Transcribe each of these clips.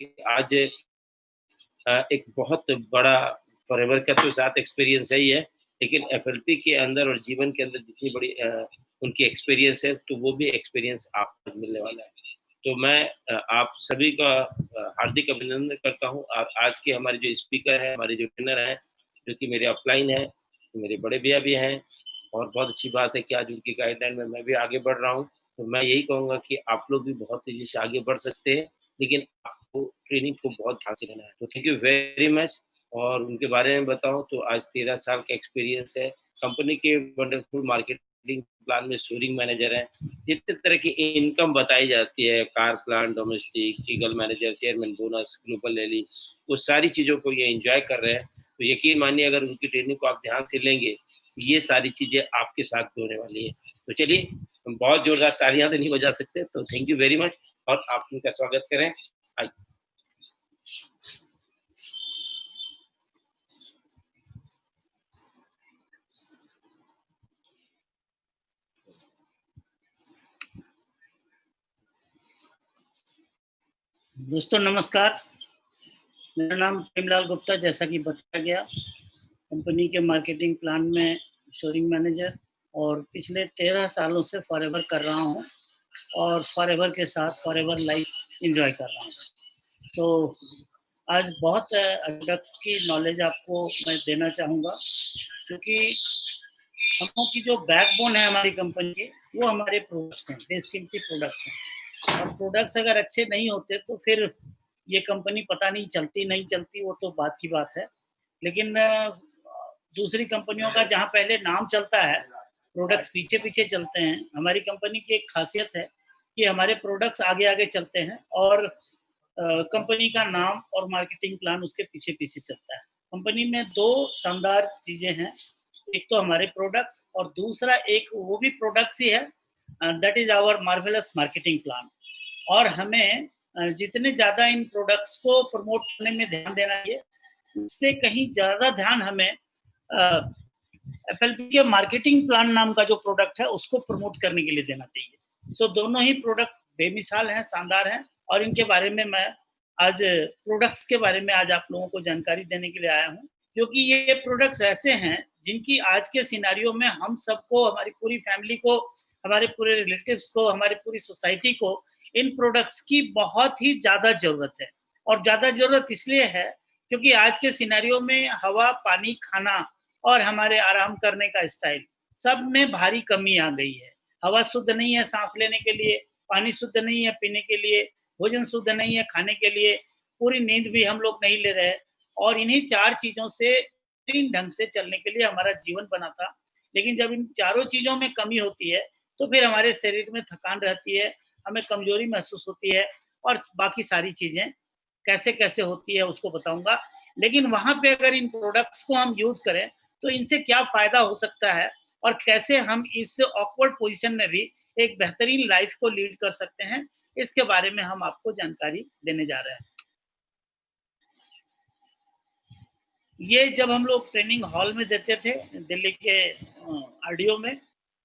कि आज एक बहुत बड़ा फॉरएवर का तो साथ एक्सपीरियंस है ही है, लेकिन एफएलपी के अंदर और जीवन के अंदर जितनी बड़ी उनकी एक्सपीरियंस है, तो वो भी एक्सपीरियंस आपको मिलने वाला है। तो मैं आप सभी का हार्दिक अभिनंदन करता हूँ और आज के हमारे जो स्पीकर हैं, हमारे जो ट्रेनर हैं, जो कि मेरे अपलाइन हैं, मेरे बड़े भैया भी हैं और बहुत अच्छी बात है कि आज उनकी गाइडलाइन में मैं भी आगे बढ़ रहा हूँ। तो मैं यही कहूँगा कि आप लोग भी बहुत तेज़ी से आगे बढ़ सकते हैं, लेकिन आपको ट्रेनिंग को बहुत ध्यान से लेना है। तो थैंक यू वेरी मच। और उनके बारे में बताऊँ तो आज 13 साल का एक्सपीरियंस है। कंपनी के वंडरफुल मार्केटिंग प्लान में सोरिंग मैनेजर हैं। जितने तरह की इनकम बताई जाती है, car plan, domestic, eagle manager, chairman bonus, global rally, वो सारी चीज़ों को ये एन्जॉय कर रहे हैं। तो यकीन मानिए अगर उनकी ट्रेनिंग को आप ध्यान से लेंगे, ये सारी चीज़ें आपके साथ भी होने वाली है। तो चलिए, हम बहुत ज़ोरदार तालियाँ तो नहीं बजा सकते, तो थैंक यू वेरी मच और आप उनका स्वागत करें। आइए। दोस्तों नमस्कार, मेरा नाम प्रेमलाल गुप्ता, जैसा कि बताया गया, कंपनी के मार्केटिंग प्लान में शोरिंग मैनेजर और पिछले 13 सालों से फॉरएवर कर रहा हूँ और फॉरएवर के साथ फॉरएवर लाइफ एंजॉय कर रहा हूँ। तो आज बहुत प्रोडक्ट्स की नॉलेज आपको मैं देना चाहूँगा, क्योंकि हम लोग की जो बैकबोन है हमारी कंपनी की, वो हमारे प्रोडक्ट्स हैं, बेशकीमती प्रोडक्ट्स हैं। और प्रोडक्ट्स अगर अच्छे नहीं होते तो फिर ये कंपनी पता नहीं चलती नहीं चलती, वो तो बात की बात है। लेकिन दूसरी कंपनियों का जहाँ पहले नाम चलता है, प्रोडक्ट्स पीछे-पीछे चलते हैं। हमारी कंपनी की एक खासियत है कि हमारे प्रोडक्ट्स आगे-आगे चलते हैं और कंपनी का नाम और मार्केटिंग प्लान उसके पीछे-पीछे चलता है। कंपनी में 2 शानदार चीज़ें हैं, एक तो हमारे प्रोडक्ट्स और दूसरा एक वो भी प्रोडक्ट्स ही है, that is our marvellous marketing plan. और हमें जितने ज़्यादा इन प्रोडक्ट्स को प्रमोट करने में ध्यान देना चाहिए, उससे कहीं ज़्यादा ध्यान हमें एफएलपी के मार्केटिंग प्लान नाम का जो प्रोडक्ट है, उसको प्रमोट करने के लिए देना चाहिए। सो दोनों ही प्रोडक्ट बेमिसाल हैं, शानदार हैं और इनके बारे में मैं आज प्रोडक्ट्स के बारे में आज आप लोगों को जानकारी देने के लिए आया हूँ, क्योंकि ये प्रोडक्ट्स ऐसे हैं जिनकी आज के सिनेरियो में हम सबको, हमारी पूरी फैमिली को, हमारे पूरे रिलेटिव्स को, हमारी पूरी सोसाइटी को इन प्रोडक्ट्स की बहुत ही ज़्यादा ज़रूरत है। और ज़्यादा ज़रूरत इसलिए है क्योंकि आज के सिनेरियो में हवा, पानी, खाना और हमारे आराम करने का स्टाइल, सब में भारी कमी आ गई है। हवा शुद्ध नहीं है सांस लेने के लिए, पानी शुद्ध नहीं है पीने के लिए, भोजन शुद्ध नहीं है खाने के लिए, पूरी नींद भी हम लोग नहीं ले रहे और इन्हीं 4 चीज़ों से बेहतरीन ढंग से चलने के लिए हमारा जीवन बना था। लेकिन जब इन चारों चीज़ों में कमी होती है, तो फिर हमारे शरीर में थकान रहती है, हमें कमज़ोरी महसूस होती है और बाकी सारी चीज़ें कैसे-कैसे होती है उसको बताऊँगा। लेकिन वहाँ पे अगर इन प्रोडक्ट्स को हम यूज़ करें, तो इनसे क्या फ़ायदा हो सकता है और कैसे हम इस ऑकवर्ड पोज़ीशन में भी एक बेहतरीन लाइफ़ को लीड कर सकते हैं, इसके बारे में हम आपको जानकारी देने जा रहे हैं। ये जब हम लोग ट्रेनिंग हॉल में देते थे, दिल्ली के आरडीओ में,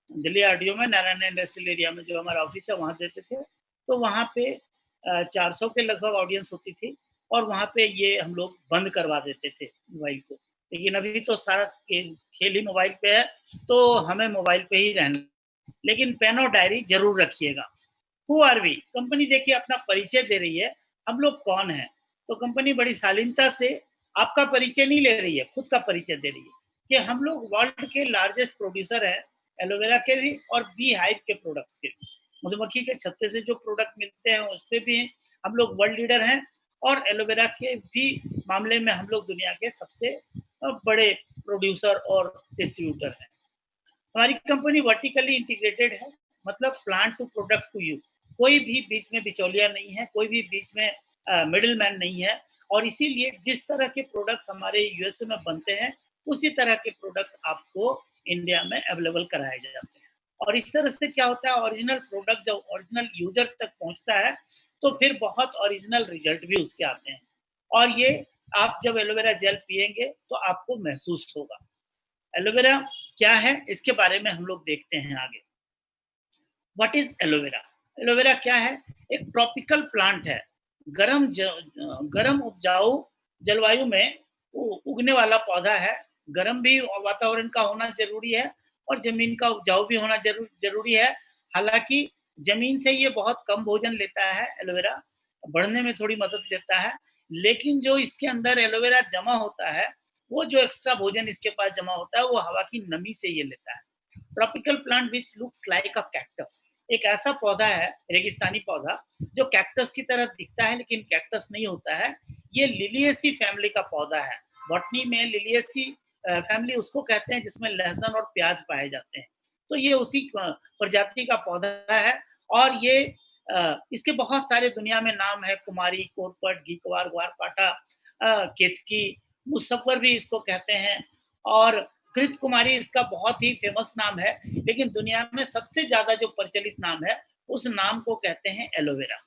दिल्ली आरडीओ में नारायण इंडस्ट्रियल एरिया में जो हमारा ऑफिस है वहाँ देते थे, तो वहाँ पे 400 के लगभग ऑडियंस होती थी और वहाँ पे ये हम लोग बंद करवा देते थे मोबाइल को। लेकिन अभी तो सारा खेल ही मोबाइल पे है, तो हमें मोबाइल पे ही रहना, लेकिन पेन और डायरी ज़रूर रखिएगा। Who are we? कंपनी देखिए अपना परिचय दे रही है, हम लोग कौन हैं? तो कंपनी बड़ी शालीनता से आपका परिचय नहीं ले रही है, खुद का परिचय दे रही है कि हम लोग वर्ल्ड के लार्जेस्ट प्रोड्यूसर हैं, एलोवेरा के भी और बी हाइव के प्रोडक्ट्स के भी। मधुमक्खी के छत्ते से जो प्रोडक्ट मिलते हैं, उसपे भी हम लोग वर्ल्ड लीडर हैं और एलोवेरा के भी मामले में हम लोग दुनिया के सबसे बड़े प्रोड्यूसर और डिस्ट्रीब्यूटर हैं। हमारी कंपनी वर्टिकली इंटीग्रेटेड है, मतलब plant to product to you. कोई भी बीच में बिचौलिया नहीं है, कोई भी बीच में मिडिल मैन नहीं है और इसीलिए जिस तरह के प्रोडक्ट्स हमारे यूएसए में बनते हैं, उसी तरह के प्रोडक्ट्स आपको इंडिया में अवेलेबल कराए जाते हैं। और इस तरह से क्या होता है, ओरिजिनल प्रोडक्ट जब ओरिजिनल यूजर तक पहुंचता है, तो फिर बहुत ओरिजिनल रिजल्ट भी उसके आते हैं। और ये आप जब एलोवेरा जेल पिएंगे तो आपको महसूस होगा। एलोवेरा क्या है, इसके बारे में हम लोग देखते हैं आगे। What is aloe vera? एलोवेरा क्या है? एक ट्रॉपिकल प्लांट है गर्म उपजाऊ जलवायु में उगने वाला पौधा है। गर्म भी वातावरण का होना जरूरी है और जमीन का उपजाऊ भी होना जरूरी है। हालांकि जमीन से ये बहुत कम भोजन लेता है, एलोवेरा बढ़ने में थोड़ी मदद लेता है, लेकिन जो इसके अंदर एलोवेरा जमा होता है, वो जो एक्स्ट्रा भोजन इसके पास जमा होता है, वो हवा की नमी से ये लेता है। Tropical plant which looks like a cactus, एक ऐसा पौधा है, रेगिस्तानी पौधा, जो कैक्टस की तरह दिखता है लेकिन कैक्टस नहीं होता है। ये लिलिएसी फैमिली का पौधा है। बॉटनी में लिलिएसी फैमिली उसको कहते हैं जिसमें लहसुन और प्याज पाए जाते हैं। तो ये उसी प्रजाति का पौधा है और ये इसके बहुत सारे दुनिया में नाम है, कुमारी, कोरपट, घीकवार, ग्वारपाठा, केतकी, मुसफ्फर भी इसको कहते हैं और कृत कुमारी इसका बहुत ही फेमस नाम है। लेकिन दुनिया में सबसे ज्यादा जो प्रचलित नाम है, उस नाम को कहते हैं एलोवेरा।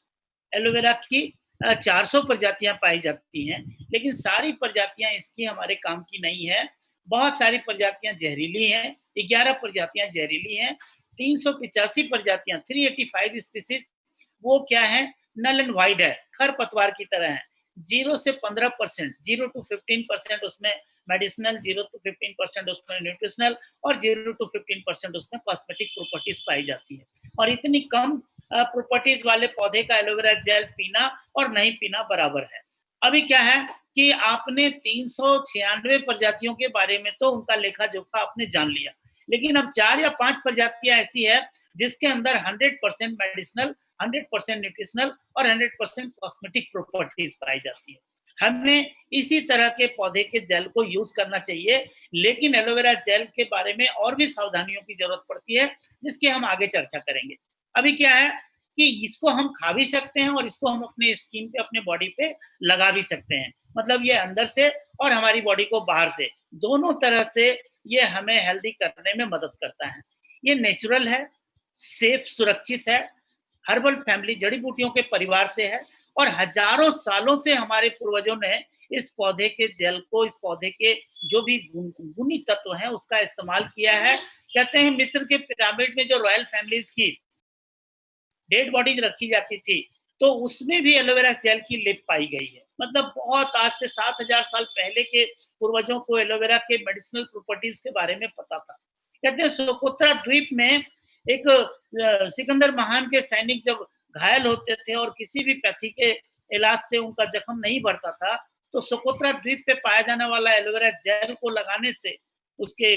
एलोवेरा की 400 प्रजातियां पाई जाती हैं, लेकिन सारी प्रजातियां इसकी हमारे काम की नहीं है। बहुत सारी प्रजातियां जहरीली हैं, 11 प्रजातियां जहरीली हैं, 385 प्रजातियां 385 स्पीसीज वो क्या है, नल एंड वाइड है, खरपतवार की तरह है। 0 से 15%, 0 to 15% उसमें मेडिसिनल, 0 to 15% उसमें न्यूट्रिशनल और 0 to 15% उसमें कॉस्मेटिक प्रॉपर्टीज पाई जाती है। और इतनी कम प्रॉपर्टीज वाले पौधे का एलोवेरा जेल पीना और नहीं पीना बराबर है। अभी क्या है कि आपने 396 प्रजातियों के बारे में तो उनका लेखा जोखा आपने जान लिया, लेकिन अब 4 या 5 प्रजातियां ऐसी है जिसके अंदर 100% मेडिसिनल, 100% न्यूट्रिशनल और 100% कॉस्मेटिक प्रॉपर्टीज पाई जाती है। हमें इसी तरह के पौधे के जेल को यूज करना चाहिए, लेकिन एलोवेरा जेल के बारे में और भी सावधानियों की जरूरत पड़ती है, जिसकी हम आगे चर्चा करेंगे। अभी क्या है कि इसको हम खा भी सकते हैं और इसको हम अपने स्किन पे, अपने बॉडी पे लगा भी सकते हैं। मतलब ये अंदर से और हमारी बॉडी को बाहर से, दोनों तरह से ये हमें हेल्दी करने में मदद करता है। ये नेचुरल है, सेफ, सुरक्षित है, हर्बल फैमिली, जड़ी बूटियों के परिवार से है और हजारों सालों से हमारे पूर्वजों ने इस पौधे के जेल को, इस पौधे के जो भी गुणी तत्व हैं, उसका इस्तेमाल किया है। कहते हैं मिस्र के पिरामिड में जो रॉयल फैमिलीज की डेड बॉडीज रखी जाती थी, तो उसमें भी एलोवेरा जेल की लिप पाई गई है। मतलब बहुत आज से 7000 साल पहले के पूर्वजों को एलोवेरा के मेडिसिनल प्रॉपर्टीज के बारे में पता था। कहते हैं सोकोत्रा द्वीप में एक सिकंदर महान के सैनिक जब घायल होते थे और किसी भी पैथी के इलाज से उनका जख्म नहीं बढ़ता था, तो सोकोत्रा द्वीप पे पाया जाने वाला एलोवेरा जेल को लगाने से, उसके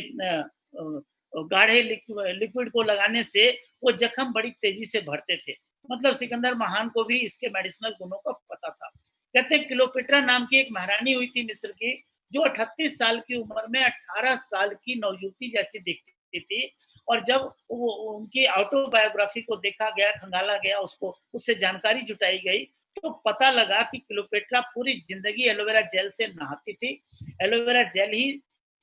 गाढ़े लिक्विड को लगाने से वो जख्म बड़ी तेजी से भरते थे। मतलब सिकंदर महान को भी इसके मेडिसिनल गुणों का पता था। कहते हैं क्लियोपेट्रा नाम की एक महारानी हुई थी मिस्र की, जो 38 साल की उम्र में 18 साल की नवयुवती जैसी दिखती थी। और जब वो उनकी ऑटोबायोग्राफी को देखा गया, खंगाला गया, उसको उससे जानकारी जुटाई गई, तो पता लगा कि क्लियोपेट्रा पूरी जिंदगी एलोवेरा जेल से नहाती थी, एलोवेरा जेल ही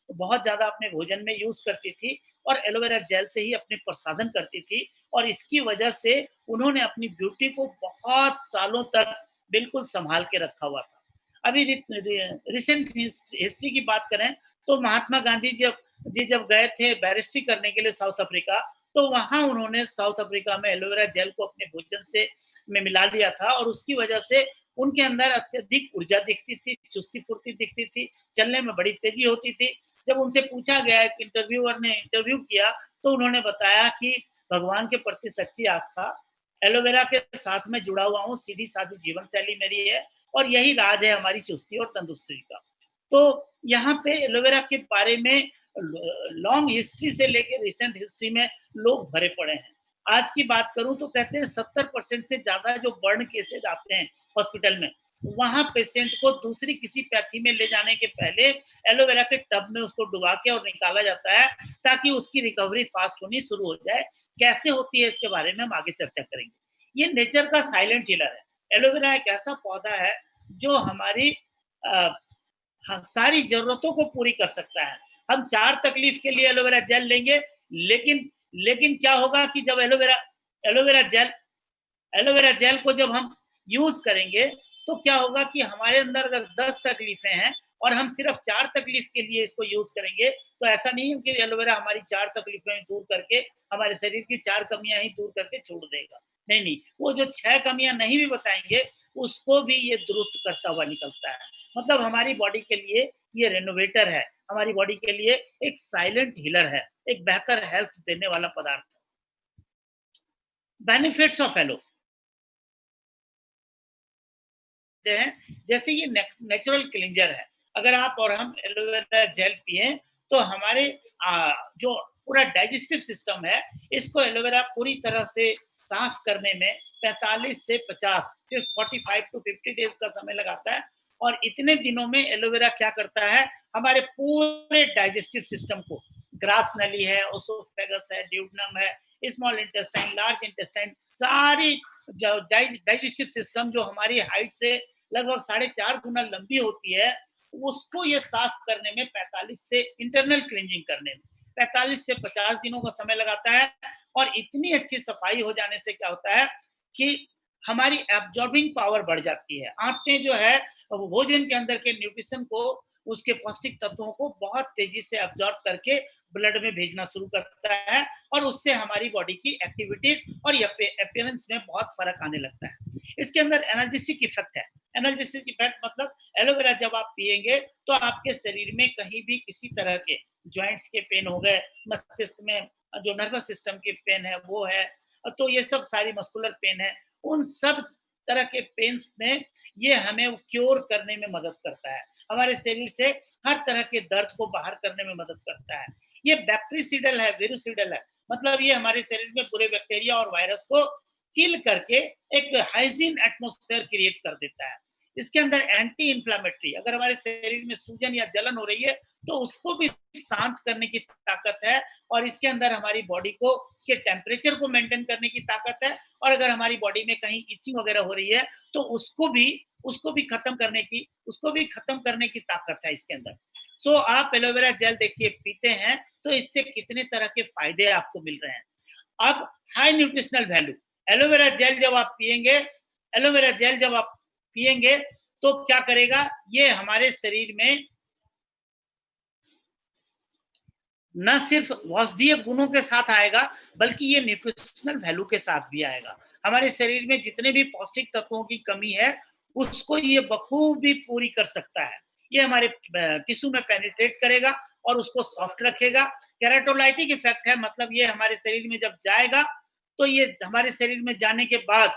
बहुत ज्यादा अपने भोजन में यूज करती थी और एलोवेरा जेल से ही अपने प्रसाधन करती थी। और इसकी वजह से उन्होंने अपनी ब्यूटी को बहुत सालों तक बिल्कुल संभाल के रखा हुआ था। अभी रिसेंट हिस्ट्री की बात करें तो महात्मा गांधी जब गए थे बैरिस्ट्री करने के लिए साउथ अफ्रीका, तो वहां उन्होंने साउथ अफ्रीका में एलोवेरा जेल को अपने भोजन से में मिला लिया था और उसकी वजह से उनके अंदर अत्यधिक ऊर्जा दिखती थी, चुस्ती फुर्ती दिखती थी, चलने में बड़ी तेजी होती थी। जब उनसे पूछा गया, एक इंटरव्यूअर ने इंटरव्यू किया, तो उन्होंने बताया कि भगवान के प्रति सच्ची आस्था, एलोवेरा के साथ में जुड़ा हुआ हूँ, सीधी सादी जीवन शैली मेरी है और यही राज है हमारी चुस्ती और तंदुरुस्ती का। तो यहाँ पे एलोवेरा के बारे में लॉन्ग हिस्ट्री से लेकर रिसेंट हिस्ट्री में लोग भरे पड़े हैं। आज की बात करूं तो कहते हैं 70% से ज्यादा जो बर्न केसेस आते हैं हॉस्पिटल में, वहां पेशेंट को दूसरी किसी पैथी में ले जाने के पहले एलोवेरा के टब में उसको डुबा के और निकाला जाता है, ताकि उसकी रिकवरी फास्ट होनी शुरू हो जाए। कैसे होती है इसके बारे में हम आगे चर्चा करेंगे। ये नेचर का साइलेंट हीलर है। एलोवेरा एक ऐसा पौधा है जो हमारी सारी जरूरतों को पूरी कर सकता है। हम 4 तकलीफ के लिए एलोवेरा जेल लेंगे, लेकिन क्या होगा कि जब एलोवेरा जेल को जब हम यूज करेंगे, तो क्या होगा कि हमारे अंदर अगर 10 तकलीफें हैं और हम सिर्फ 4 तकलीफ के लिए इसको यूज करेंगे, तो ऐसा नहीं है कि एलोवेरा हमारी 4 तकलीफें दूर करके हमारे शरीर की 4 कमियां ही दूर करके छोड़ देगा। नहीं नहीं, वो जो 6 कमियां नहीं भी बताएंगे उसको भी ये दुरुस्त करता हुआ निकलता है। मतलब हमारी बॉडी के लिए ये रेनोवेटर है, हमारी बॉडी के लिए एक साइलेंट हीलर है, एक बेहतर हेल्थ देने वाला पदार्थ है। बेनिफिट्स ऑफ एलो हैं, जैसे ये नेचुरल क्लींजर है। अगर आप और हम एलोवेरा जेल पिए तो हमारे जो पूरा डाइजेस्टिव सिस्टम है, इसको एलोवेरा पूरी तरह से साफ करने में 45 से 50 फिर 45 टू 50 डेज का समय लगाता है। और इतने दिनों में एलोवेरा क्या करता है, हमारे पूरे डाइजेस्टिव सिस्टम को, ग्रास नली है, ओसोफेगस है, ड्यूडनम है, स्मॉल इंटेस्टाइन, लार्ज इंटेस्टाइन, सारी डाइजेस्टिव सिस्टम जो हमारी हाइट से लगभग 4.5 गुना लंबी होती है, उसको ये साफ करने में 45 से इंटरनल क्लींजिंग करने में 45 से 50 दिनों का समय लगाता है। और इतनी अच्छी सफाई हो जाने से क्या होता है कि हमारी एब्जॉर्बिंग पावर बढ़ जाती है। आंतें जो है भोजन के अंदर के न्यूट्रिशन को, उसके पौष्टिक तत्वों को बहुत तेजी से एब्जॉर्ब करके ब्लड में भेजना शुरू करता है और उससे हमारी बॉडी की एक्टिविटीज और अपीयरेंस में बहुत फर्क आने लगता है। इसके अंदर एनर्जेटिक इफेक्ट है। एनर्जेटिक इफेक्ट मतलब एलोवेरा जब आप पिएंगे तो आपके शरीर में कहीं भी किसी तरह के जॉइंट्स के पेन हो गए, मस्तिष्क में जो नर्वस सिस्टम के पेन है वो है, तो ये सब सारी मस्कुलर पेन है, उन सब तरह के पेन्स में ये हमें क्योर करने में मदद करता है। हमारे शरीर से हर तरह के दर्द को बाहर करने में मदद करता है। ये बैक्टीरियासिडल है, विरुसिडल है, मतलब ये हमारे शरीर में बुरे बैक्टीरिया और वायरस को किल करके एक हाइजीन एटमॉस्फेयर क्रिएट कर देता है। इसके अंदर एंटी इंफ्लेमेटरी, अगर हमारे शरीर में सूजन या जलन हो रही है तो उसको भी शांत करने की ताकत है। और इसके अंदर हमारी बॉडी को के टेम्परेचर को मेंटेन करने की ताकत है। और अगर हमारी बॉडी में कहीं इचिंग वगैरह हो रही है तो उसको भी खत्म करने की ताकत है इसके अंदर। सो आप एलोवेरा जेल देखिए पीते हैं तो इससे कितने तरह के फायदे आपको मिल रहे हैं। अब high nutritional value, aloe vera gel जब आप पिएंगे तो क्या करेगा, ये हमारे शरीर में न सिर्फ औषधीय गुणों के साथ आएगा बल्कि ये न्यूट्रिशनल वैल्यू के साथ भी आएगा। हमारे शरीर में जितने भी पौष्टिक तत्वों की कमी है उसको ये बखूबी पूरी कर सकता है। ये हमारे टिश्यू में पेनिट्रेट करेगा और उसको सॉफ्ट रखेगा। केराटोलाइटिक इफेक्ट है, मतलब ये हमारे शरीर में जब जाएगा तो ये हमारे शरीर में जाने के बाद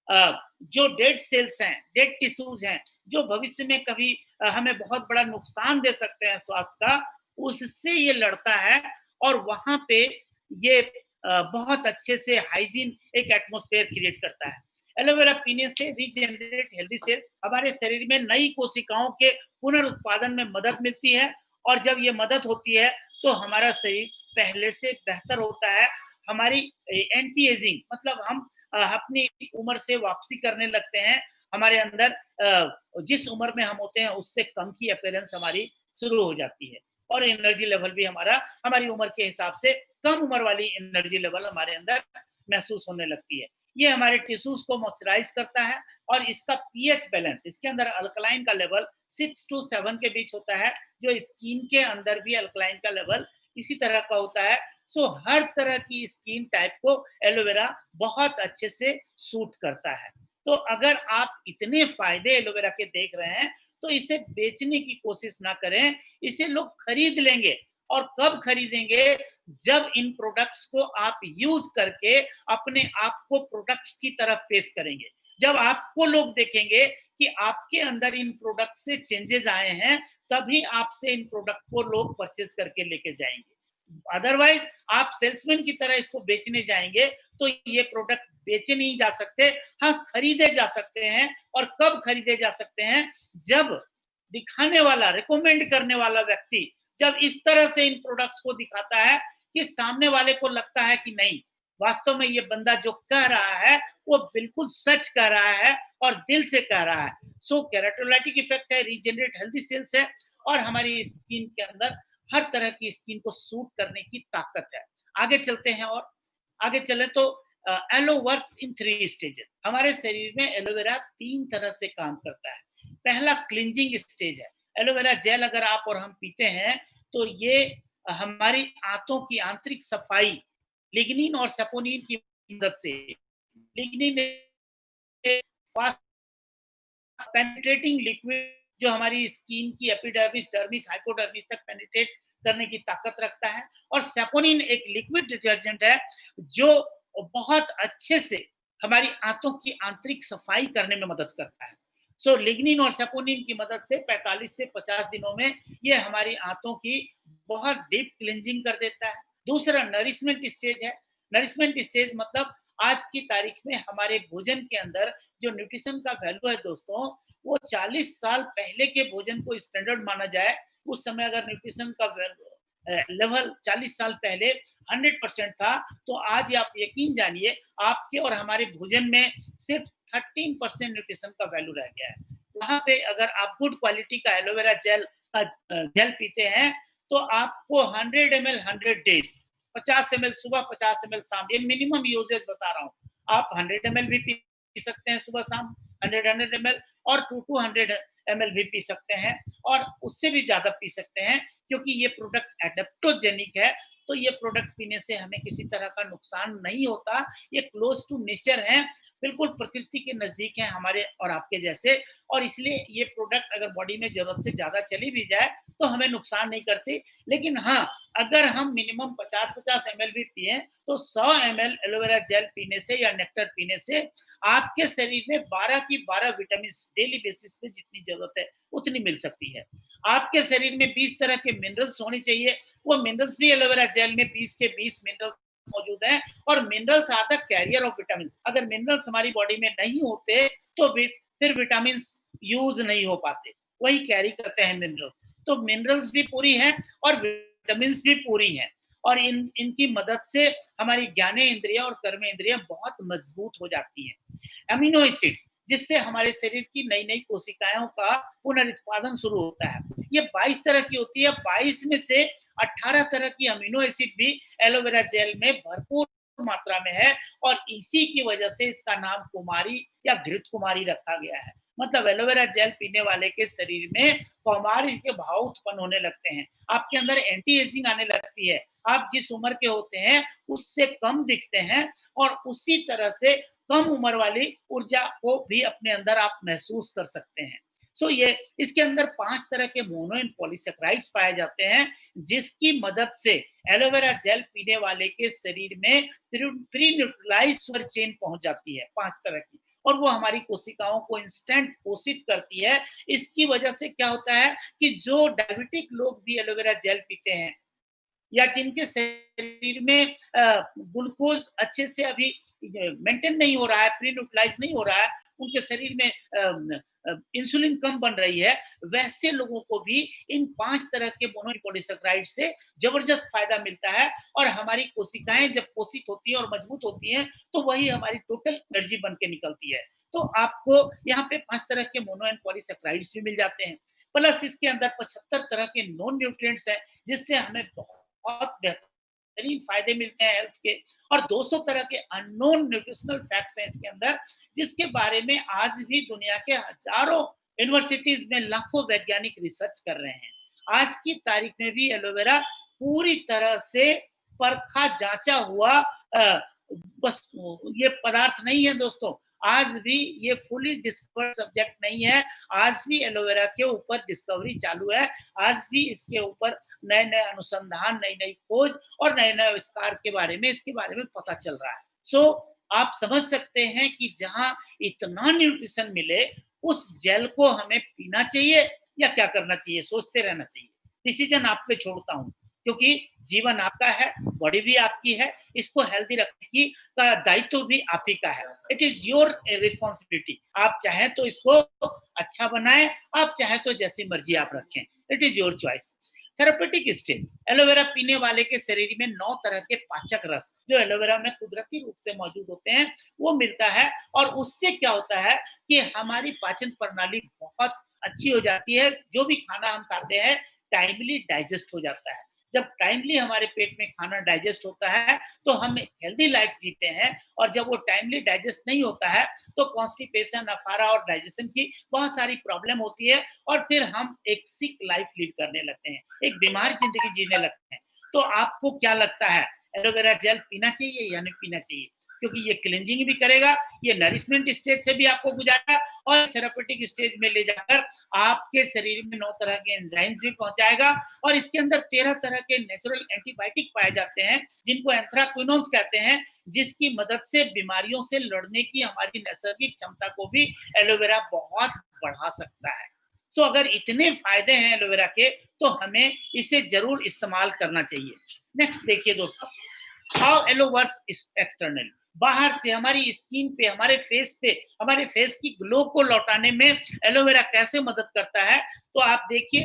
जो डेड सेल्स हैं, डेड टिश्यूज हैं, जो भविष्य में कभी हमें बहुत बड़ा नुकसान दे सकते हैं स्वास्थ्य का, उससे ये लड़ता है और वहां पे ये बहुत अच्छे से हाइजीन एक एटमॉस्फेयर क्रिएट करता है। एलोवेरा पीने से रीजेनरेट हेल्दी सेल्स, हमारे शरीर में नई कोशिकाओं के पुनरुत्पादन में मदद मिलती है। और जब ये मदद होती है तो हमारा शरीर पहले से बेहतर होता है। हमारी एंटी एजिंग, मतलब हम अपनी उम्र से वापसी करने लगते हैं। हमारे अंदर जिस उम्र में हम होते हैं उससे कम की अपीयरेंस हमारी शुरू हो जाती है। और एनर्जी लेवल भी हमारी उम्र के हिसाब से कम उम्र वाली एनर्जी लेवल हमारे अंदर महसूस होने लगती है। ये हमारे टिश्यूज को मॉइस्चराइज करता है और इसका पीएच बैलेंस, इसके अंदर अल्कलाइन का लेवल 6 to 7 के बीच होता है, जो स्किन के अंदर भी अल्कलाइन का लेवल इसी तरह का होता है। सो हर तरह की स्किन टाइप को एलोवेरा बहुत अच्छे से सूट करता है। तो अगर आप इतने फायदे एलोवेरा के देख रहे हैं तो इसे बेचने की कोशिश ना करें, इसे लोग खरीद लेंगे। और कब खरीदेंगे, जब इन प्रोडक्ट्स को आप यूज करके अपने आप को प्रोडक्ट्स की तरफ पेश करेंगे। जब आपको लोग देखेंगे कि आपके अंदर इन प्रोडक्ट से चेंजेस आए हैं, तभी आपसे इन प्रोडक्ट को लोग परचेज करके लेके जाएंगे। अदरवाइज आप सेल्समैन की तरह इसको बेचने जाएंगे तो ये प्रोडक्ट बेचे नहीं जा सकते। हाँ, खरीदे जा सकते हैं। और कब खरीदे जा सकते हैं, जब दिखाने वाला, रिकमेंड करने वाला व्यक्ति जब इस तरह से इन प्रोडक्ट्स को दिखाता है कि सामने वाले को लगता है कि नहीं, वास्तव में ये बंदा जो कह रहा है वो बिल्कुल सच कह रहा है और दिल से कह रहा है। सो केराटोलाइटिक इफेक्ट है, रीजनरेट हेल्दी सेल्स है और हमारी स्किन के अंदर हर तरह की स्किन को सूट करने की ताकत है। आगे चलते हैं और आगे चले तो एलो वर्क्स इन 3 स्टेजेस। हमारे शरीर में एलोवेरा 3 तरह से काम करता है। पहला क्लींजिंग स्टेज है। एलोवेरा जेल अगर आप और हम पीते हैं तो ये हमारी आंतों की आंतरिक सफाई लिग्निन और सपोनिन की मदद से, लिग्निन फास्ट पेनिट्रेटिंग लिक्विड जो हमारी स्किन की एपिडर्मिस, डर्मिस, हाइपोडर्मिस तक पेनिट्रेट करने की ताकत रखता है, और सैपोनिन एक लिक्विड डिटर्जेंट है जो बहुत अच्छे से हमारी आंतों की आंतरिक सफाई करने में मदद करता है। सो लिग्निन और सैपोनिन की मदद से 45 से 50 दिनों में ये हमारी आंतों की बहुत डीप क्लींजिंग कर देता है। दूसरा नरिशमेंट स्टेज है। नरिशमेंट स्टेज मतलब आज की तारीख में हमारे भोजन के अंदर जो न्यूट्रिशन का वैल्यू है दोस्तों, वो 40 साल पहले के भोजन को स्टैंडर्ड माना जाए, उस समय अगर न्यूट्रिशन का लेवल 40 साल पहले 100% था, तो आज आप यकीन जानिए आपके और हमारे भोजन में सिर्फ 13% न्यूट्रिशन का वैल्यू रह गया है। वहां पे अगर आप गुड क्वालिटी का एलोवेरा जेल जेल पीते हैं तो आपको 100 ml 100 डेज, 50 ml सुबह, 50 ml शाम, ये मिनिमम यूजेज बता रहा हूँ। आप 100 ml भी पी सकते हैं सुबह शाम, 100 ml, और 200 ml भी पी सकते हैं, और उससे भी ज्यादा पी सकते हैं, क्योंकि ये प्रोडक्ट एडेप्टोजेनिक है। तो ये प्रोडक्ट पीने से हमें किसी तरह का नुकसान नहीं होता। ये क्लोज टू नेचर है, बिल्कुल प्रकृति के नजदीक है हमारे और आपके जैसे, और इसलिए ये प्रोडक्ट अगर बॉडी में जरूरत से ज्यादा चली भी जाए तो हमें नुकसान नहीं करती। लेकिन हाँ, अगर हम मिनिमम 50-50 ml भी पिए तो 100 ml एलोवेरा जेल पीने से या नेक्टर पीने से आपके शरीर में 12 की 12 विटामिन डेली बेसिस पे जितनी जरूरत है उतनी मिल सकती है। आपके शरीर में 20 तरह के मिनरल्स होने चाहिए, वो मिनरल्स भी एलोवेरा जेल में 20 के 20 मिनरल्स मौजूद हैं, और minerals are the carrier of vitamin. अगर मिनरल्स हमारी बॉडी में नहीं होते तो फिर विटामिन यूज नहीं हो पाते, वही कैरी करते हैं मिनरल्स। तो मिनरल्स भी पूरी है और विटामिन भी पूरी है, और इनकी मदद से हमारी ज्ञाने इंद्रिया और कर्म इंद्रिया बहुत मजबूत हो जाती हैं। अमीनो एसिड्स, जिससे हमारे शरीर की नई नई कोशिकाओं का पुनरुत्पादन शुरू होता है। ये 22 तरह की होती है, 22 में से 18 तरह की अमीनो एसिड भी एलोवेरा जेल में भरपूर मात्रा में है, और इसी की वजह से इसका नाम कुमारी या घृत कुमारी रखा गया है। मतलब एलोवेरा जेल पीने वाले के शरीर में कौमारी के भाव उत्पन्न होने लगते हैं, आपके अंदर एंटी एजिंग आने लगती है, आप जिस उम्र के होते हैं उससे कम दिखते हैं, और उसी तरह से कम उम्र वाली ऊर्जा को भी अपने अंदर आप महसूस कर सकते हैं। सो ये इसके अंदर 5 तरह के मोनो एंड पॉलीसेक्राइड्स पाए जाते हैं, जिसकी मदद से एलोवेरा जेल पीने वाले के शरीर में प्री न्यूट्रलाइज सुगर चेन पहुंच जाती है 5 तरह की, और वो हमारी कोशिकाओं को इंस्टेंट पोषित करती है। इसकी वजह से क्या होता है कि जो डायबिटिक लोग भी एलोवेरा जेल पीते हैं, या जिनके शरीर में ग्लूकोज अच्छे से अभी मेंटेन नहीं हो रहा है, प्री न्यूट्रलाइज नहीं हो रहा है, उनके शरीर में इंसुलिन कम बन रही है, वैसे लोगों को भी इन 5 तरह के मोनोपॉलीसेक्राइड से जबरदस्त फायदा मिलता है, और हमारी कोशिकाएं जब पोषित होती हैं और मजबूत होती हैं तो वही हमारी टोटल एनर्जी बन के निकलती है। तो आपको यहाँ पे 5 तरह के मोनो एंड पॉलीसेक्राइड्स भी मिल जाते हैं, प्लस इसके अंदर 75 तरह के नॉन न्यूट्रिएंट्स हैं, जिससे हमें बहुत बेहतरीन फायदे मिलते हैं हेल्थ के, और 200 तरह के अननोन न्यूट्रिशनल फैक्ट्स हैं इसके अंदर, जिसके बारे में आज भी दुनिया के हजारों यूनिवर्सिटीज में लाखों वैज्ञानिक रिसर्च कर रहे हैं। आज की तारीख में भी एलोवेरा पूरी तरह से परखा जांचा हुआ बस ये पदार्थ नहीं है दोस्तों। आज भी ये फुली डिस्कवर्ड सब्जेक्ट नहीं है, आज भी एलोवेरा के ऊपर डिस्कवरी चालू है, आज भी इसके ऊपर नए नए अनुसंधान, नई नई खोज और नए नए आविष्कार के बारे में, इसके बारे में पता चल रहा है। सो आप समझ सकते हैं कि जहां इतना न्यूट्रिशन मिले, उस जेल को हमें पीना चाहिए या क्या करना चाहिए, सोचते रहना चाहिए। डिसीजन आप पे छोड़ता हूं, क्योंकि जीवन आपका है, बॉडी भी आपकी है, इसको हेल्दी रखने की का दायित्व भी आप ही का है। It is your responsibility. आप चाहे तो इसको अच्छा बनाएं, आप चाहे तो जैसी मर्जी आप रखें, it is your choice. Therapeutic stage, aloe vera पीने वाले के शरीर में 9 तरह के पाचक रस जो एलोवेरा में कुदरती रूप से मौजूद होते हैं वो मिलता है, और उससे क्या होता है कि हमारी पाचन प्रणाली बहुत अच्छी हो जाती है, जो भी खाना हम खाते हैं टाइमली डाइजेस्ट हो जाता है। जब टाइमली हमारे पेट में खाना डाइजेस्ट होता है तो हम हेल्दी लाइफ जीते हैं, और जब वो टाइमली डाइजेस्ट नहीं होता है तो कॉन्स्टिपेशन, अफारा और डाइजेशन की बहुत सारी प्रॉब्लम होती है, और फिर हम एक सिक लाइफ लीड करने लगते हैं, एक बीमार जिंदगी जीने लगते हैं। तो आपको क्या लगता है, एलोवेरा जेल पीना चाहिए या नहीं पीना चाहिए? क्योंकि ये क्लींजिंग भी करेगा, ये नरिशमेंट स्टेज से भी आपको गुजारेगा, और थेरापेटिक स्टेज में ले जाकर आपके शरीर में 9 तरह के एंजाइम भी पहुंचाएगा, और इसके अंदर 13 तरह के नेचुरल एंटीबायोटिक पाए जाते हैं, जिनको एंथ्राक्विनोन्स कहते हैं, जिसकी मदद से बीमारियों से लड़ने की हमारी नैसर्गिक क्षमता को भी एलोवेरा बहुत बढ़ा सकता है। सो अगर इतने फायदे हैं एलोवेरा के, तो हमें इसे जरूर इस्तेमाल करना चाहिए। नेक्स्ट देखिए दोस्तों, हाउ एलो वर्क्स एक्सटर्नली। बाहर से हमारी स्किन पे, हमारे फेस पे, हमारे फेस की ग्लो को लौटाने में एलोवेरा कैसे मदद करता है। तो आप देखिए,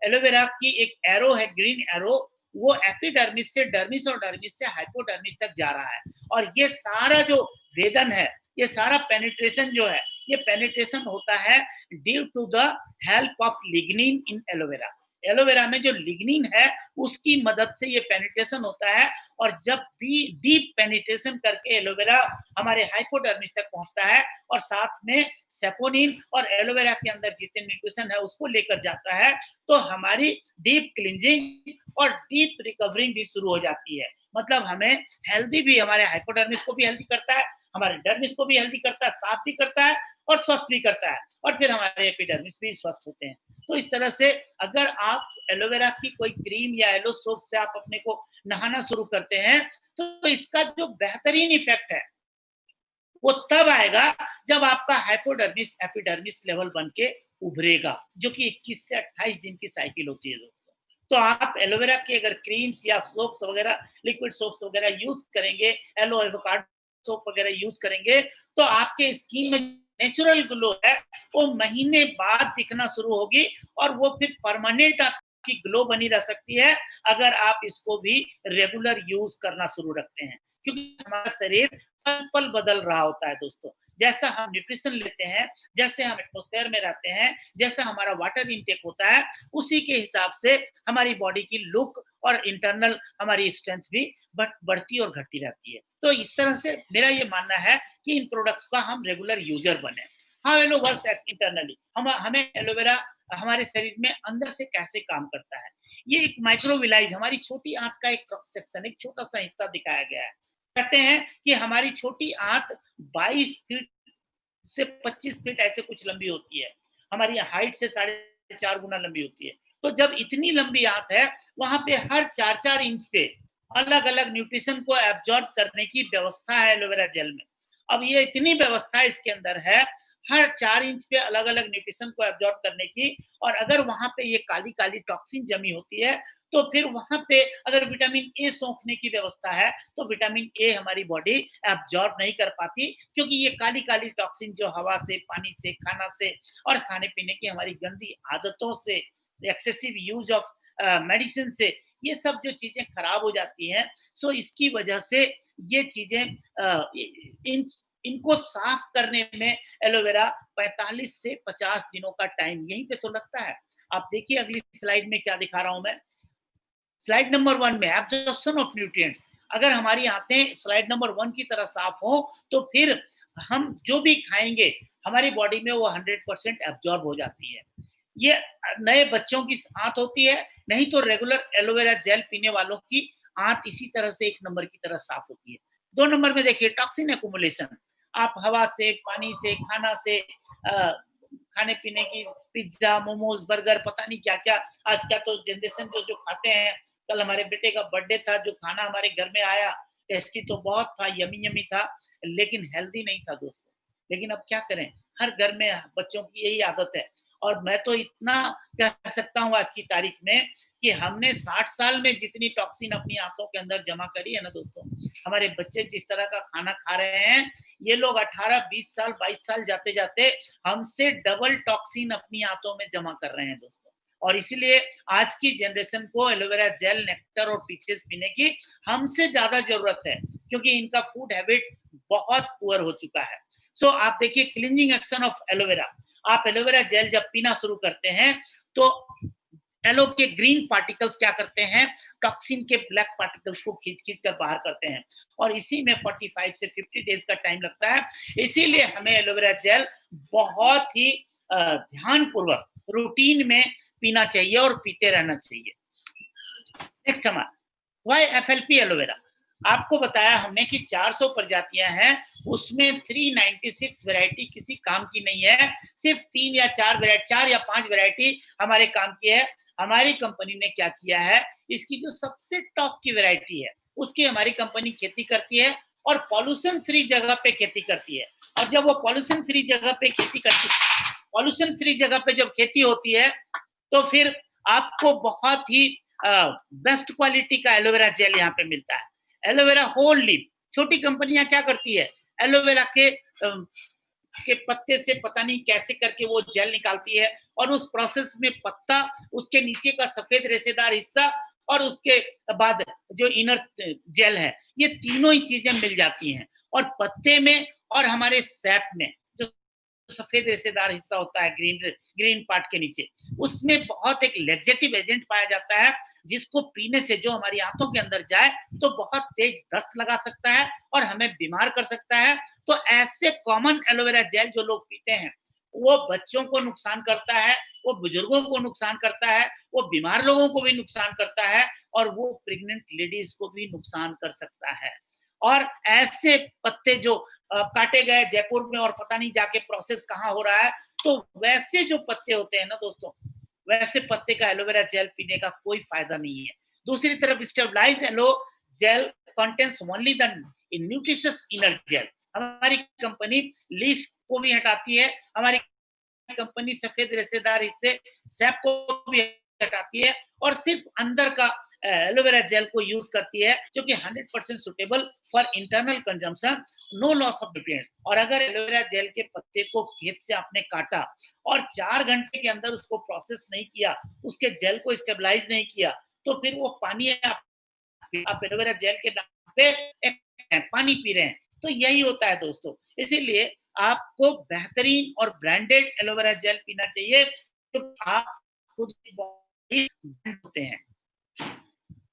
एलोवेरा की एक एरो है, ग्रीन एरो, वो एपिडर्मिस से डर्मिस और डर्मिस से हाइपोडर्मिस तक जा रहा है, और ये सारा जो वेदन है, ये सारा पेनिट्रेशन जो है, ये पेनिट्रेशन होता है due to the help of lignin in aloe vera. Aloe vera में जो लिग्निन है उसकी मदद से ये पेनिट्रेशन होता है, और जब भी डीप पेनिट्रेशन करके एलोवेरा हमारे हाइपोडर्मिस तक पहुंचता है, और साथ में सेपोनिन और एलोवेरा के अंदर जितने न्यूट्रिशन है उसको लेकर जाता है, तो हमारी डीप क्लींजिंग और डीप रिकवरिंग भी शुरू हो जाती है। मतलब हमें हेल्दी भी, हमारे हाइपोडर्मिस को भी हेल्दी करता है, हमारे डर्मिस को भी हेल्दी करता है, साफ भी करता है और स्वस्थ भी करता है, और फिर हमारे एपिडर्मिस भी स्वस्थ होते हैं। तो इस तरह से अगर आप एलोवेरा की कोई क्रीम या एलो सोप से आप अपने को नहाना शुरू करते हैं, तो इसका जो बेहतरीन इफेक्ट है वो तब आएगा जब आपका हाइपोडर्मिस एपिडर्मिस लेवल बन के उभरेगा, जो कि 21 से 28 दिन की साइकिल होती है दोस्तों। तो आप एलोवेरा के अगर क्रीम्स या सोप्स वगैरह, लिक्विड सोप्स वगैरह यूज करेंगे, एलो एवोकाडो सोप वगैरह यूज करेंगे, तो आपके स्किन में नेचुरल ग्लो है वो महीने बाद दिखना शुरू होगी, और वो फिर परमानेंट आपकी ग्लो बनी रह सकती है अगर आप इसको भी रेगुलर यूज करना शुरू रखते हैं। क्योंकि हमारा शरीर पल पल बदल रहा होता है दोस्तों, जैसा हम न्यूट्रिशन लेते हैं, जैसे हम एटमॉस्फेयर में रहते हैं, जैसा हमारा वाटर इनटेक होता है, उसी के हिसाब से हमारी बॉडी की लुक और इंटरनल हमारी स्ट्रेंथ भी बढ़ती और घटती रहती है। तो इस तरह से मेरा ये मानना है कि इन प्रोडक्ट्स का हम रेगुलर यूजर बने। हाउ एलो वर्क्स इंटरनली, हमें एलोवेरा हमारे शरीर में अंदर से कैसे काम करता है। ये एक माइक्रोविलाइज, हमारी छोटी आंत का एक क्रॉस सेक्शन, एक छोटा सा हिस्सा दिखाया गया है। कहते हैं कि हमारी छोटी आंत 22 फीट से 25 फीट ऐसे कुछ लंबी होती है, हमारी हाइट से 4.5 गुना लंबी होती है। तो जब इतनी लंबी आंत है, वहां पे हर 4-4 इंच पे अलग अलग न्यूट्रिशन को एब्जॉर्ब करने की व्यवस्था है एलोवेरा जेल में। अब ये इतनी व्यवस्था इसके अंदर है, हर 4 इंच पे अलग अलग न्यूट्रिशन को एब्जॉर्ब करने की, और अगर वहां पे ये काली काली टॉक्सिन जमी होती है, तो फिर वहां पे अगर विटामिन ए सोखने की व्यवस्था है, तो विटामिन ए हमारी बॉडी एब्जॉर्ब नहीं कर पाती, क्योंकि ये काली काली टॉक्सिन जो हवा से, पानी से, खाना से और खाने पीने की हमारी गंदी आदतों से, एक्सेसिव यूज ऑफ मेडिसिन से, ये सब जो चीजें खराब हो जाती हैं, सो इसकी वजह से ये चीजें इनको साफ करने में एलोवेरा 45 से 50 दिनों का टाइम यहीं पे तो लगता है। आप देखिए अगली स्लाइड में क्या दिखा रहा हूं मैं। स्लाइड नंबर 1 में एब्जॉर्प्शन ऑफ न्यूट्रिएंट्स, अगर हमारी आंतें स्लाइड नंबर 1 की तरह साफ हो, तो फिर हम जो भी खाएंगे हमारी बॉडी में वो 100% एब्जॉर्ब हो जाती है। ये नए बच्चों की आंत होती है, नहीं तो रेगुलर एलोवेरा जेल पीने वालों की आंत इसी तरह से 1 नंबर की तरह साफ होती है। 2 नंबर में देखिए टॉक्सिन एक्युमुलेशन, आप हवा से, पानी से, खाना से, खाने पीने की पिज्जा, मोमोज, बर्गर, पता नहीं क्या क्या, आज क्या तो जनरेशन जो जो खाते हैं। कल हमारे बेटे का बर्थडे था, जो खाना हमारे घर में आया टेस्टी तो बहुत था, यमी यमी था, लेकिन हेल्दी नहीं था दोस्तों। लेकिन अब क्या करें, हर घर में बच्चों की यही आदत है। और मैं तो इतना कह सकता हूँ आज की तारीख में कि हमने 60 साल में जितनी टॉक्सिन अपनी आंतों के अंदर जमा करी है ना दोस्तों, हमारे बच्चे जिस तरह का खाना खा रहे हैं, ये लोग 18, 20 साल, 22 साल जाते जाते हमसे डबल टॉक्सिन अपनी आंतों में जमा कर रहे हैं दोस्तों। और इसीलिए आज की जनरेशन को एलोवेरा जेल, नेक्टर और पीचेस पीने की हमसे ज्यादा जरूरत है, क्योंकि इनका फूड हैबिट बहुत पुअर हो चुका है। सो आप देखिए क्लींजिंग एक्शन ऑफ एलोवेरा, आप एलोवेरा जेल जब पीना शुरू करते हैं, तो एलो के ग्रीन पार्टिकल्स क्या करते हैं, टॉक्सिन के ब्लैक पार्टिकल्स को खींच कर बाहर करते हैं, और इसी में 45 से 50 डेज का टाइम लगता है। इसीलिए हमें एलोवेरा जेल बहुत ही ध्यानपूर्वक रूटीन में पीना चाहिए और पीते रहना चाहिए। नेक्स्ट हमारा वाई एफएलपी एलोवेरा। आपको बताया हमने कि 400 प्रजातियां हैं, उसमें 396 वैरायटी किसी काम की नहीं है, सिर्फ 3 या 4 वैरायटी, 4 या 5 वैरायटी हमारे काम की है। हमारी कंपनी ने क्या किया है, इसकी जो सबसे टॉप की वैरायटी है उसकी हमारी कंपनी खेती करती है और पॉल्यूशन फ्री जगह पे खेती करती है। और जब वो पॉल्यूशन फ्री जगह पे खेती करती है, पॉल्यूशन फ्री जगह पे जब खेती होती है तो फिर आपको बहुत ही बेस्ट क्वालिटी का एलोवेरा जेल यहाँ पे मिलता है। एलोवेरा होल लीफ, छोटी कंपनियां क्या करती है, एलोवेरा के पत्ते से पता नहीं कैसे करके वो जेल निकालती है, और उस प्रोसेस में पत्ता, उसके नीचे का सफेद रेशेदार हिस्सा और उसके बाद जो इनर जेल है, ये तीनों ही चीजें मिल जाती हैं। और पत्ते में और हमारे सैप में जो सफेद रेशेदार हिस्सा होता है ग्रीन पार्ट के नीचे, उसमें बहुत एक लैक्सेटिव एजेंट पाया जाता है, जिसको पीने से जो हमारी आंतों के अंदर जाए तो बहुत तेज दस्त लगा सकता है और हमें बीमार कर सकता है। तो ऐसे कॉमन एलोवेरा जेल जो लोग पीते हैं, वो बच्चों को नुकसान करता है, वो बुजुर्गों को नुकसान करता है, वो बीमार लोगों को भी नुकसान करता है, और वो प्रेग्नेंट लेडीज को भी नुकसान कर सकता है। और ऐसे पत्ते जो काटे गए जयपुर में और पता नहीं जाके प्रोसेस कहाँ हो रहा है, तो वैसे जो पत्ते होते हैं ना दोस्तों, वैसे पत्ते का एलोवेरा जेल पीने का कोई फायदा नहीं है। दूसरी तरफ stabilise aloe gel contains only the nutritious inner gel. हमारी कंपनी लीफ को भी हटाती है, हमारी कंपनी सफेद रेशेदार हिस्से सैप को भी हटाती है, और सिर्फ अंदर का एलोवेरा जेल को यूज करती है, जो कि 100% suitable for internal consumption, no loss of nutrients. और अगर एलोवेरा जेल के पत्ते को खेत से आपने काटा और 4 घंटे के अंदर उसको प्रोसेस नहीं किया, उसके जेल को स्टेबलाइज नहीं किया, तो फिर वो पानी आप एलोवेरा जेल के नाम पे पानी पी रहे हैं। तो यही होता है दोस्तों। इसीलिए आपको बेहतरीन और ब्रांडेड एलोवेरा जेल पीना चाहिए, तो आप खुद होते हैं।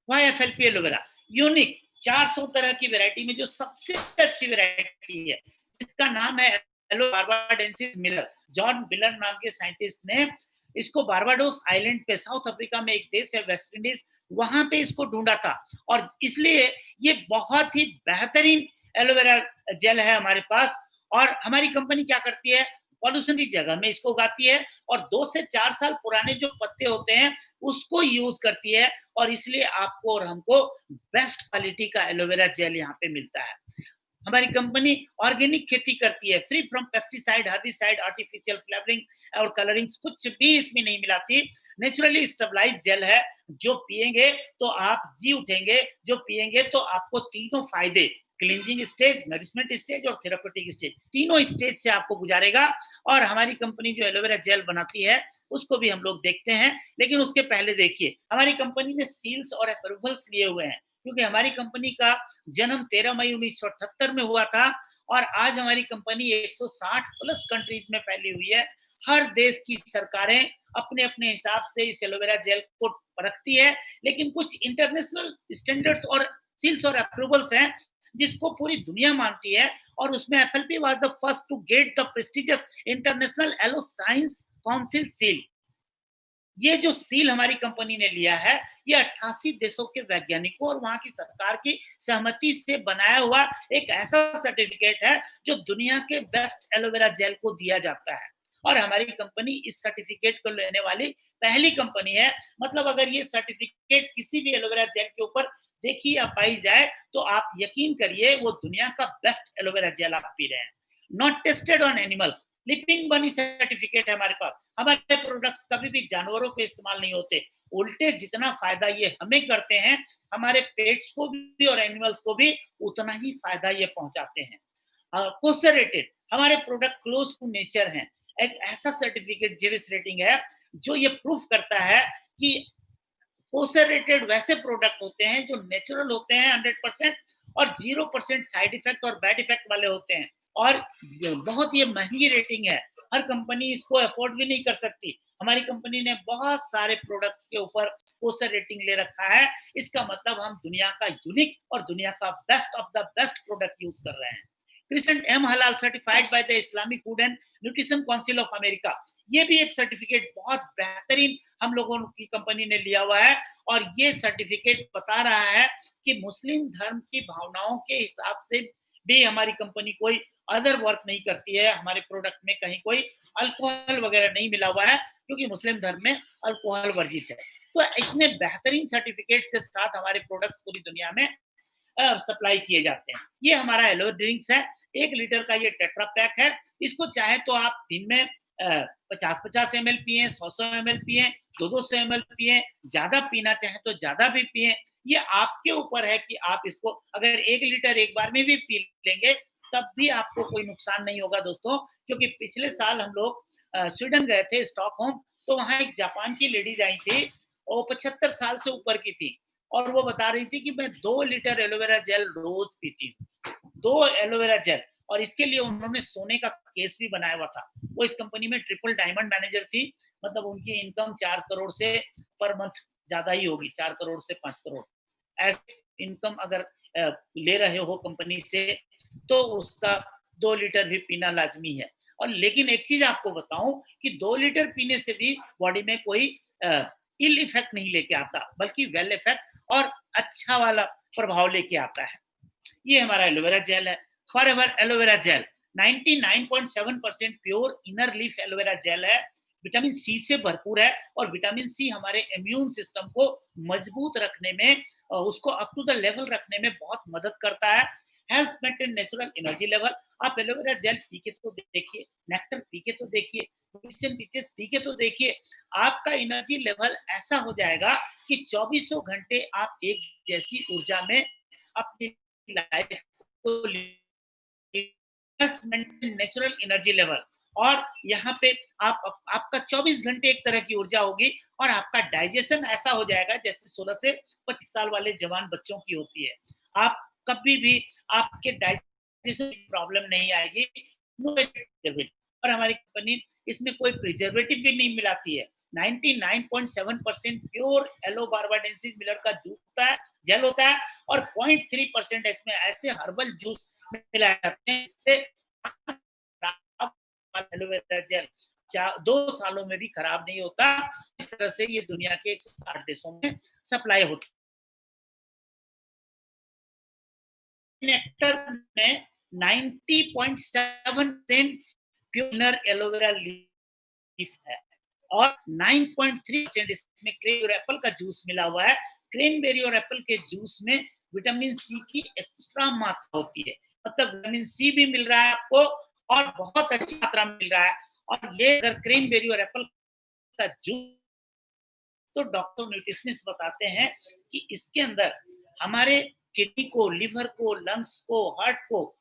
वाई एफएलपी एलोवेरा यूनिक 400 तरह की वैरायटी में जो सबसे अच्छी वैरायटी है, जिसका नाम है aloe barbadensis Miller. John Miller नाम के साइंटिस्ट ने इसको बारबाडोस आइलैंड पे, साउथ अफ्रीका में एक देश है वेस्ट इंडीज, वहां पे इसको ढूंढा था, और इसलिए ये बहुत ही बेहतरीन एलोवेरा जेल है हमारे पास। और हमारी कंपनी क्या करती है, पॉल्यूशन की जगह में इसको उगाती है, और 2 से 4 साल पुराने जो पत्ते होते हैं उसको यूज करती है, और इसलिए आपको और हमको बेस्ट क्वालिटी का एलोवेरा जेल यहाँ पे मिलता है। हमारी कंपनी ऑर्गेनिक खेती करती है, free from pesticide, herbicide, artificial flavouring और कलरिंग, कुछ भी इसमें नहीं मिलाती। नेचुरली स्टेबलाइज जेल है, जो पिएंगे तो आप जी उठेंगे, जो पिएंगे तो आपको तीनों फायदे, क्लींजिंग स्टेज, नरिशमेंट स्टेज और थेरापेटिक स्टेज, तीनों स्टेज से आपको गुजारेगा। और हमारी कंपनी जो एलोवेरा जेल बनाती है उसको भी हम लोग देखते हैं, लेकिन उसके पहले देखिए हमारी कंपनी ने सील्स और अप्रूवल्स लिए हुए हैं, क्योंकि हमारी कंपनी का जन्म 13 मई 1978 में हुआ था, और आज हमारी कंपनी 160 प्लस कंट्रीज में फैली हुई है। हर देश की सरकारें अपने अपने हिसाब से इस एलोवेरा जेल को परखती है, लेकिन कुछ इंटरनेशनल स्टैंडर्ड्स और सील्स और अप्रूवल्स हैं जिसको पूरी दुनिया मानती है, और उसमें FLP was the first to get the prestigious international aloe science council seal. ये जो सील हमारी कंपनी ने लिया है, ये 88 देशों के वैज्ञानिकों और वहां की सरकार की सहमति से बनाया हुआ एक ऐसा सर्टिफिकेट है जो दुनिया के बेस्ट एलोवेरा जेल को दिया जाता है, और हमारी कंपनी इस सर्टिफिकेट को लेने वाली पहली कंपनी है। मतलब अगर ये सर्टिफिकेट किसी भी एलोवेरा जेल के ऊपर देखी या पाई जाए तो आप यकीन करिए वो दुनिया का बेस्ट एलोवेरा जेल आप पी रहे हैं। Not tested on animals, leaping बनी सर्टिफिकेट है हमारे पास। हमारे प्रोडक्ट्स कभी भी जानवरों पे इस्तेमाल नहीं होते, उल्टे जितना फायदा ये हमें करते हैं, हमारे पेट्स को भी और एनिमल्स को भी उतना ही फायदा ये पहुंचाते हैं। कोसरेटेड, हमारे प्रोडक्ट क्लोज टू नेचर हैं। एक ऐसा सर्टिफिकेट जीविस रेटिंग है जो ये प्रूफ करता है कि कोसरेटेड वैसे प्रोडक्ट होते हैं जो नेचुरल होते हैं 100% और 0% साइड इफेक्ट और बैड इफेक्ट वाले होते हैं, और बहुत ये महंगी रेटिंग है। हर कंपनी इसको अफोर्ड भी नहीं कर सकती। हमारी कंपनी ने बहुत सारे प्रोडक्ट्स के ऊपर ओसर रेटिंग ले रखा है। इसका मतलब हम दुनिया का यूनिक और दुनिया का best of the best product use कर रहे हैं। क्रिसेंट एम हलाल certified by the Islamic food and nutrition council of America, ये भी एक सर्टिफिकेट बहुत बेहतरीन हम लोगों की कंपनी ने लिया हुआ है। और ये सर्टिफिकेट बता रहा है कि मुस्लिम धर्म की भावनाओं के हिसाब से भी हमारी कंपनी कोई अदर वर्क नहीं करती है। हमारे प्रोडक्ट में कहीं कोई अल्कोहल वगैरह नहीं मिला हुआ है, क्योंकि मुस्लिम धर्म में अल्कोहल वर्जित है। तो इतने बेहतरीन सर्टिफिकेट्स के साथ हमारे प्रोडक्ट्स पूरी दुनिया में सप्लाई किए जाते हैं। ये हमारा एलो ड्रिंक्स है, 1 लीटर का ये टेट्रा पैक है। इसको चाहे तो आप दिन में 50-50 ml पिए, 100-100 ml पिए, 200-200 ml पिए, ज्यादा पीना चाहे तो ज्यादा भी पिए। ये आपके ऊपर है कि आप इसको अगर 1 लीटर एक बार में भी पी लेंगे तब भी आपको कोई नुकसान नहीं होगा दोस्तों। क्योंकि पिछले साल हम लोग स्वीडन गए थे, स्टॉकहोम, तो वहां एक जापान की लेडीज आई थी, वो 75 साल से ऊपर की थी, और वो बता रही थी कि मैं 2 लीटर एलोवेरा जेल रोज पीती हूँ, 2 एलोवेरा जेल। और इसके लिए उन्होंने सोने का केस भी बनाया हुआ था। वो इस कंपनी में ट्रिपल डायमंड मैनेजर थी, मतलब उनकी इनकम 4 करोड़ से पर मंथ ज्यादा ही होगी, 4 करोड़ से 5 करोड़ ऐसे इनकम अगर ले रहे हो कंपनी से, तो उसका 2 लीटर भी पीना लाजमी है। और लेकिन एक चीज आपको बताऊं कि 2 लीटर पीने से भी बॉडी में कोई इल इफेक्ट नहीं लेके आता, बल्कि वेल इफेक्ट और अच्छा वाला प्रभाव लेके आता है। ये हमारा एलोवेरा जेल है, forever aloe vera gel 99.7% pure inner leaf aloe vera gel है। विटामिन सी से भरपूर है, और विटामिन सी हमारे इम्यून सिस्टम को मजबूत रखने में, उसको अप टू द लेवल रखने में बहुत मदद करता है। Health maintain natural energy level. आप एलोवेरा जेल पी के तो देखिए, नेक्टर पी के तो देखिए, पी के तो देखिए, आपका एनर्जी लेवल ऐसा हो जाएगा कि 24 घंटे आप एक जैसी ऊर्जा में अपनी लाइफ को नेचुरल एनर्जी लेवल। और यहाँ पे आपका 24 घंटे एक तरह की ऊर्जा होगी, और आपका डाइजेशन ऐसा हो जाएगा जैसे 16 से 25 साल वाले जवान बच्चों की होती है। आप कभी भी आपके डाइजेशन प्रॉब्लम नहीं आएगी। और हमारी कंपनी इसमें कोई प्रिजर्वेटिव भी नहीं मिलाती है। 99.7% प्योर एलो बार्बाडेंसिस मिलर का जूस होता है, जेल होता है, और 0.3% इसमें ऐसे हर्बल जूस मिलाए जाते हैं, इससे एलोवेरा जेल 2 सालों में भी खराब नहीं होता। इस तरह से ये दुनिया के 160 देशों में सप्लाई होता है। नेक्टर में 90.7% प्योर एलोवेरा लीफ है, और 9.3% इसमें क्रेन और एप्पल का जूस मिला हुआ है। क्रेनबेरी और एप्पल के जूस में विटामिन सी की एक्स्ट्रा मात्रा होती है, मतलब विटामिन सी भी मिल रहा है आपको, और बहुत अच्छी मात्रा में मिल रहा है। और ये अगर क्रेनबेरी और एप्पल का जूस, तो डॉक्टर न्यूट्रिशनिस्ट बताते हैं कि इसके अंदर हमारे किडनी को, लिवर को, लंग्स को, हार्ट को